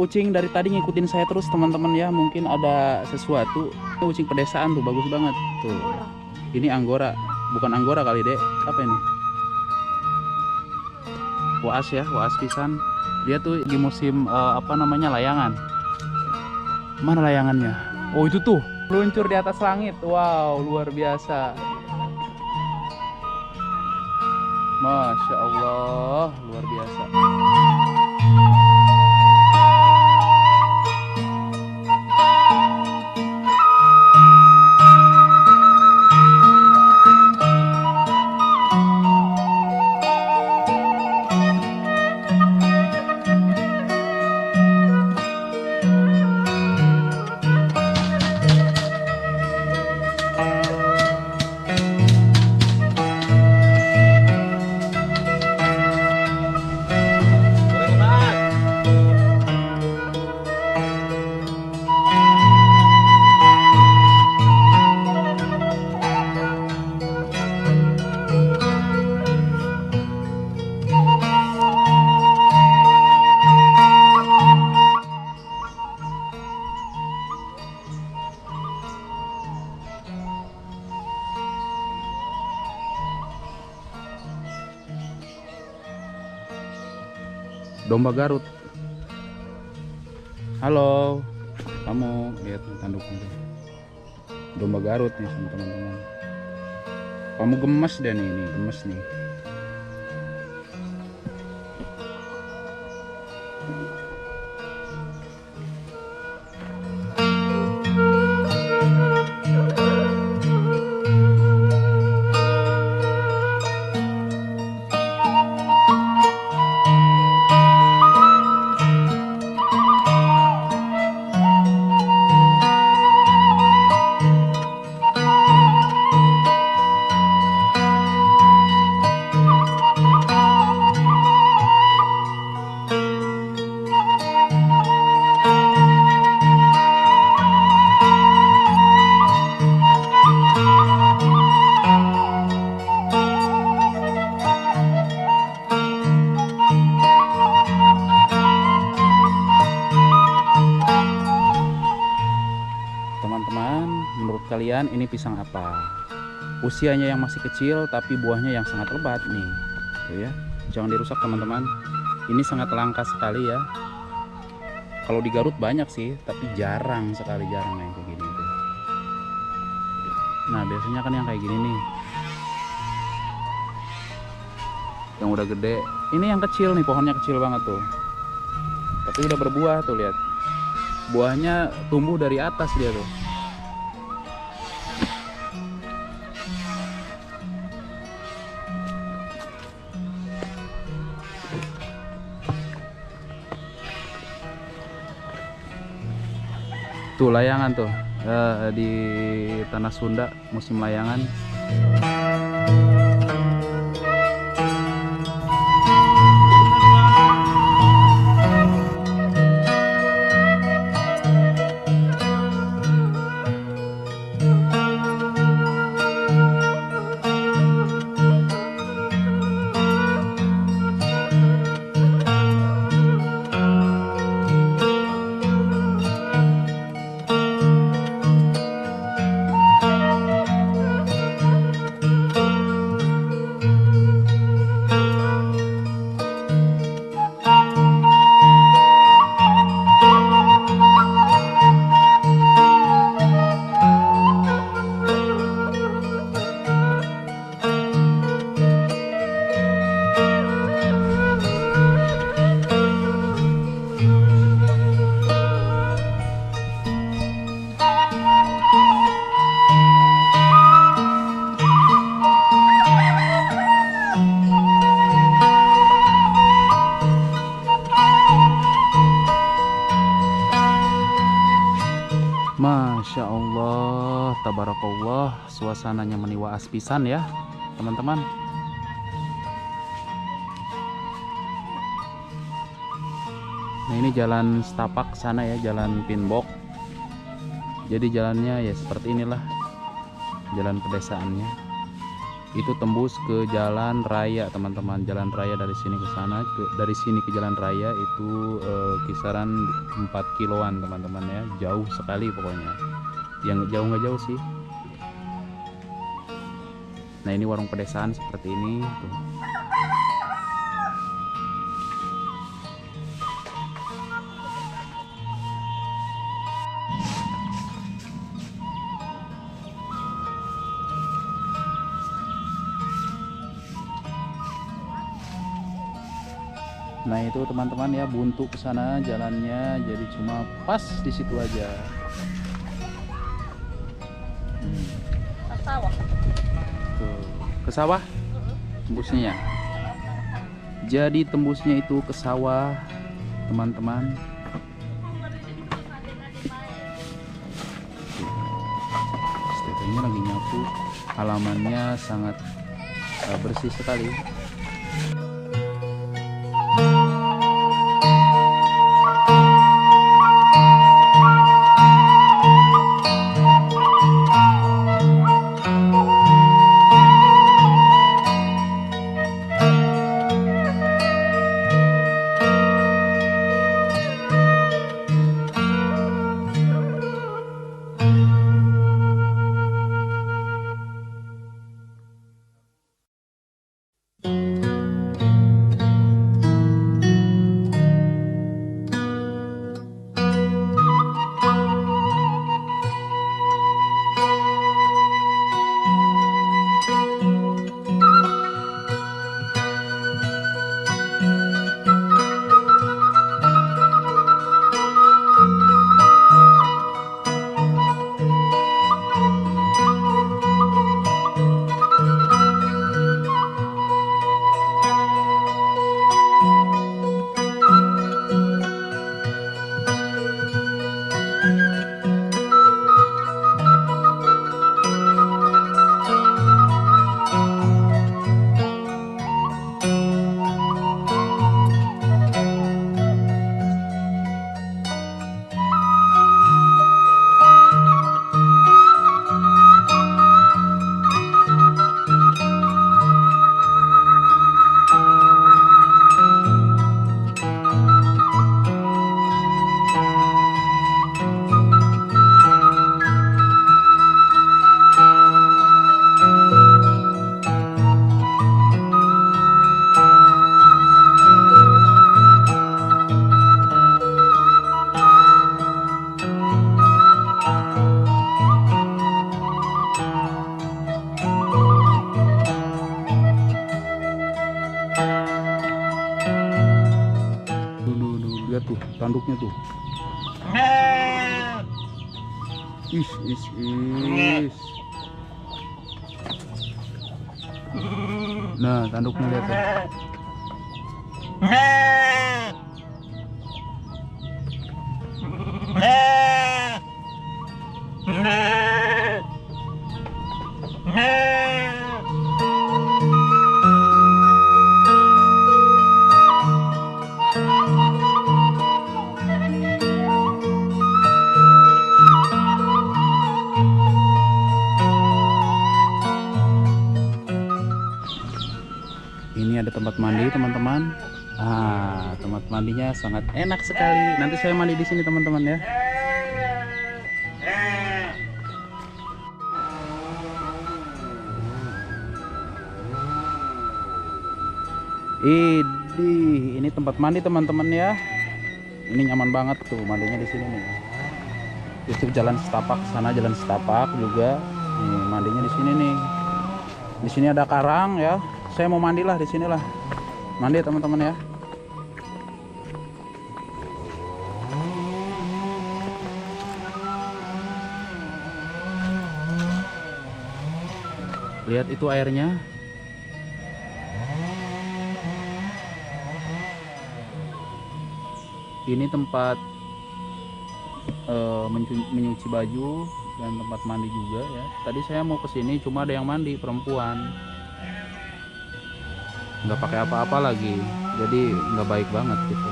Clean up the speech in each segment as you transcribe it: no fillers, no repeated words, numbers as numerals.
kucing dari tadi ngikutin saya terus teman-teman ya. Mungkin ada sesuatu. Ini kucing pedesaan tuh, bagus banget tuh. Ini Anggora, bukan Anggora kali dek. Apa ini? Waas ya, waas pisan. Dia tuh di musim apa namanya, layangan. Mana layangannya? Oh itu tuh, meluncur di atas langit. Wow, luar biasa. Masya Allah, luar biasa. Domba Garut. Halo, kamu lihat tanduknya. Domba Garut nih teman-teman. Kamu gemes deh nih, ini gemes nih. Menurut kalian ini pisang apa? Usianya yang masih kecil tapi buahnya yang sangat lebat nih. Tuh ya, jangan dirusak teman-teman. Ini sangat langka sekali ya. Kalau di Garut banyak sih, tapi jarang sekali, jarang yang kayak gini tuh. Nah, biasanya kan yang kayak gini nih. Yang udah gede. Ini yang kecil nih, pohonnya kecil banget tuh. Tapi udah berbuah tuh, lihat. Buahnya tumbuh dari atas dia tuh. Tuh layangan tuh di Tanah Sunda musim layangan. Masya Allah, tabarakallah, suasananya meniwa aspisan ya teman-teman. Nah ini jalan setapak sana ya, jalan Pinbok. Jadi jalannya ya seperti inilah jalan pedesaannya. itu tembus ke jalan raya teman-teman. Jalan raya dari sini ke sana, dari sini ke jalan raya itu kisaran 4 kiloan teman-teman ya, jauh sekali pokoknya. Yang jauh nggak jauh sih. Nah ini warung pedesaan seperti ini tuh. Nah itu teman-teman ya, buntu ke sana jalannya, jadi cuma pas di situ aja. Sawah. Tuh, ke sawah tembusnya. Jadi tembusnya itu ke sawah teman-teman. Stepenya lagi nyapu, halamannya sangat bersih sekali. Lihat tuh tanduknya tuh. Is. Nah tanduknya lihat tuh. Ini ada tempat mandi teman-teman. Tempat mandinya sangat enak sekali. Nanti saya mandi di sini teman-teman ya. Ini tempat mandi teman-teman ya. Ini nyaman banget tuh mandinya di sini nih. Itu jalan setapak sana, jalan setapak juga. Nih mandinya di sini nih. Di sini ada karang ya. Saya mau mandilah di sinilah. Mandi teman-teman ya. Lihat itu airnya. Ini tempat menyuci baju dan tempat mandi juga ya. Tadi saya mau ke sini cuma ada yang mandi perempuan. Nggak pakai apa-apa lagi, jadi nggak baik banget gitu,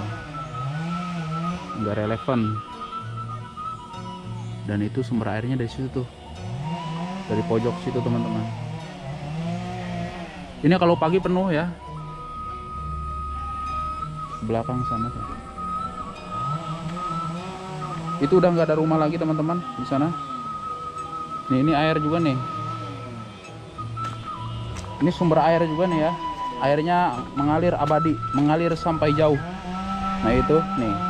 nggak relevan. Dan itu sumber airnya dari situ tuh, dari pojok situ teman-teman. Ini kalau pagi penuh ya. Belakang sana tuh. Itu udah nggak ada rumah lagi teman-teman di sana. Nih ini air juga nih. Ini sumber air juga nih ya. Airnya mengalir abadi, mengalir sampai jauh. Nah itu nih.